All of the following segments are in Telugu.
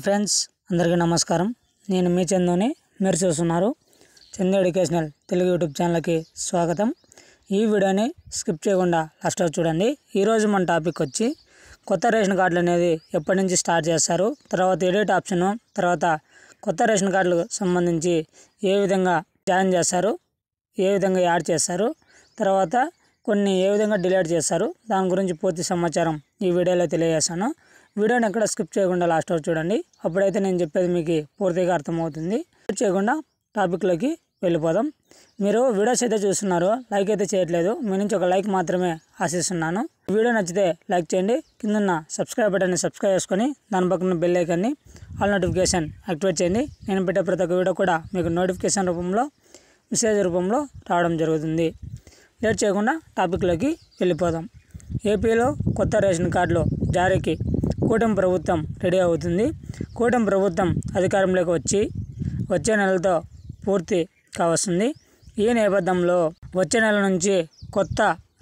ఫ్రెండ్స్ అందరికీ నమస్కారం. నేను మీ చందుని. మీరు చూస్తున్నారు చందు ఎడ్యుకేషనల్ తెలుగు యూట్యూబ్ ఛానల్కి స్వాగతం. ఈ వీడియోని స్కిప్ చేయకుండా లాస్ట్ వరకు చూడండి. ఈరోజు మన టాపిక్ వచ్చి కొత్త రేషన్ కార్డులు అనేది ఎప్పటి నుంచి స్టార్ట్ చేస్తారు, తర్వాత ఎడిట్ ఆప్షను, తర్వాత కొత్త రేషన్ కార్డులకు సంబంధించి ఏ విధంగా జాయిన్ చేస్తారు, ఏ విధంగా యాడ్ చేస్తారు, తర్వాత కొన్ని ఏ విధంగా డిలీట్ చేస్తారు, దాని గురించి పూర్తి సమాచారం ఈ వీడియోలో తెలియజేస్తాను. వీడియోని ఎక్కడ స్కిప్ చేయకుండా లాస్ట్ వరకు చూడండి. అప్పుడైతే నేను చెప్పేది మీకు పూర్తిగా అర్థమవుతుంది. స్కిప్ చేయకుండా టాపిక్లోకి వెళ్ళిపోదాం. మీరు వీడియోస్ అయితే చూస్తున్నారు, లైక్ అయితే చేయట్లేదు. మీ నుంచి ఒక లైక్ మాత్రమే ఆశిస్తున్నాను. వీడియో నచ్చితే లైక్ చేయండి. కిందన్న సబ్స్క్రైబ్ బటన్ని సబ్స్క్రైబ్ చేసుకొని దాని పక్కన బెల్ ఐకాన్ని ఆల్ నోటిఫికేషన్ యాక్టివేట్ చేయండి. నేను పెట్టే ప్రతి ఒక్క వీడియో కూడా మీకు నోటిఫికేషన్ రూపంలో, మెసేజ్ రూపంలో రావడం జరుగుతుంది. లేట్ చేయకుండా టాపిక్లోకి వెళ్ళిపోదాం. ఏపీలో కొత్త రేషన్ కార్డులు జారీకి కూటమి ప్రభుత్వం రెడీ అవుతుంది. కూటమి ప్రభుత్వం అధికారంలోకి వచ్చే నెలతో పూర్తి కావస్తుంది. ఈ నేపథ్యంలో వచ్చే నెల నుంచి కొత్త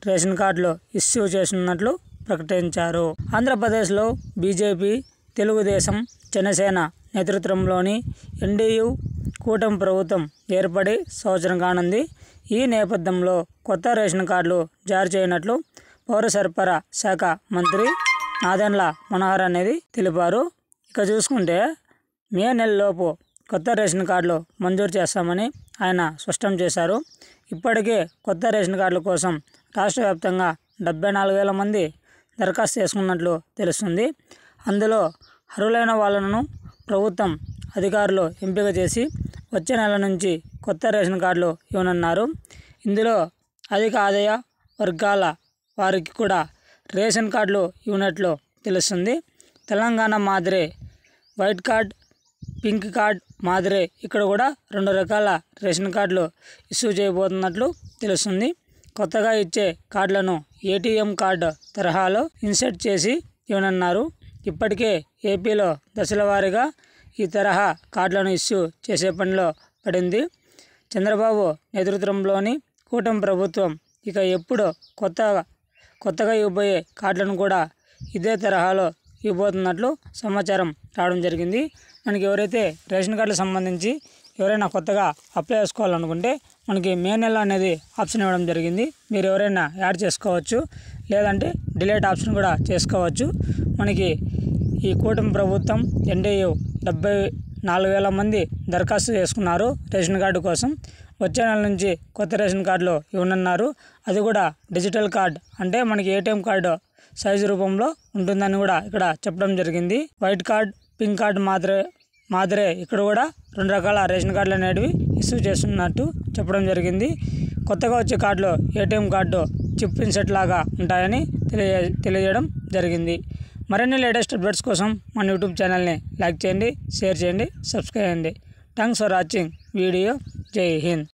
రేషన్ కార్డులు ఇష్యూ చేస్తున్నట్లు ప్రకటించారు. ఆంధ్రప్రదేశ్లో బీజేపీ, తెలుగుదేశం, జనసేన నేతృత్వంలోని ఎన్డీయూ కూటమి ప్రభుత్వం ఏర్పడి సంవత్సరం కానుంది. ఈ నేపథ్యంలో కొత్త రేషన్ కార్డులు జారీ చేయనట్లు పౌర సరఫరా శాఖ మంత్రి నాదెండ్ల మనోహర్ అనేది తెలిపారు. ఇక చూసుకుంటే మే నెలలోపు కొత్త రేషన్ కార్డులు మంజూరు చేస్తామని ఆయన స్పష్టం చేశారు. ఇప్పటికే కొత్త రేషన్ కార్డుల కోసం రాష్ట్ర వ్యాప్తంగా 74,000 మంది దరఖాస్తు చేసుకున్నట్లు తెలుస్తుంది. అందులో అర్హులైన వాళ్ళను ప్రభుత్వం అధికారులు ఎంపిక చేసి వచ్చే నెల నుంచి కొత్త రేషన్ కార్డులు ఇవ్వనున్నారు. ఇందులో అధిక ఆదాయ వర్గాల వారికి కూడా రేషన్ కార్డులు ఇవ్వనట్లు తెలుస్తుంది. తెలంగాణ మాదిరే వైట్ కార్డ్, పింక్ కార్డ్ మాదిరే ఇక్కడ కూడా 2 రకాల రేషన్ కార్డులు ఇష్యూ చేయబోతున్నట్లు తెలుస్తుంది. కొత్తగా ఇచ్చే కార్డులను ఏటీఎం కార్డు తరహాలో ఇన్సర్ట్ చేసి ఇవ్వనున్నారు. ఇప్పటికే ఏపీలో దశల వారీగా ఈ తరహా కార్డులను ఇష్యూ చేసే పనిలో పడింది. చంద్రబాబు నేతృత్వంలోని కూటమి ప్రభుత్వం ఇక ఎప్పుడు కొత్తగా ఇవ్వబోయే కార్డులను కూడా ఇదే తరహాలో ఇవ్వబోతున్నట్లు సమాచారం రావడం జరిగింది. మనకి ఎవరైతే రేషన్ కార్డులకు సంబంధించి ఎవరైనా కొత్తగా అప్లై చేసుకోవాలనుకుంటే మనకి మే నెల అనేది ఆప్షన్ ఇవ్వడం జరిగింది. మీరు ఎవరైనా యాడ్ చేసుకోవచ్చు, లేదంటే డిలీట్ ఆప్షన్ కూడా చేసుకోవచ్చు. మనకి ఈ కూటమి ప్రభుత్వం ఎన్డీయూ 74,000 మంది దరఖాస్తు చేసుకున్నారు రేషన్ కార్డు కోసం. వచ్చే నెల నుంచి కొత్త రేషన్ కార్డులు ఇవ్వనున్నారు. అది కూడా డిజిటల్ కార్డ్, అంటే మనకి ఏటీఎం కార్డు సైజు రూపంలో ఉంటుందని కూడా ఇక్కడ చెప్పడం జరిగింది. వైట్ కార్డ్, పింక్ కార్డ్ మాదిరే ఇక్కడ కూడా 2 రకాల రేషన్ కార్డులు అనేవి ఇష్యూ చేస్తున్నట్టు చెప్పడం జరిగింది. కొత్తగా వచ్చే కార్డులు ఏటీఎం కార్డు చిప్ ఇన్సెట్ లాగా ఉంటాయని తెలియజేయడం జరిగింది. మరిన్ని లేటెస్ట్ అప్డేట్స్ కోసం మన యూట్యూబ్ ఛానల్ని లైక్ చేయండి, షేర్ చేయండి, సబ్స్క్రైబ్ చేయండి. Thanks for watching video. జై హింద్.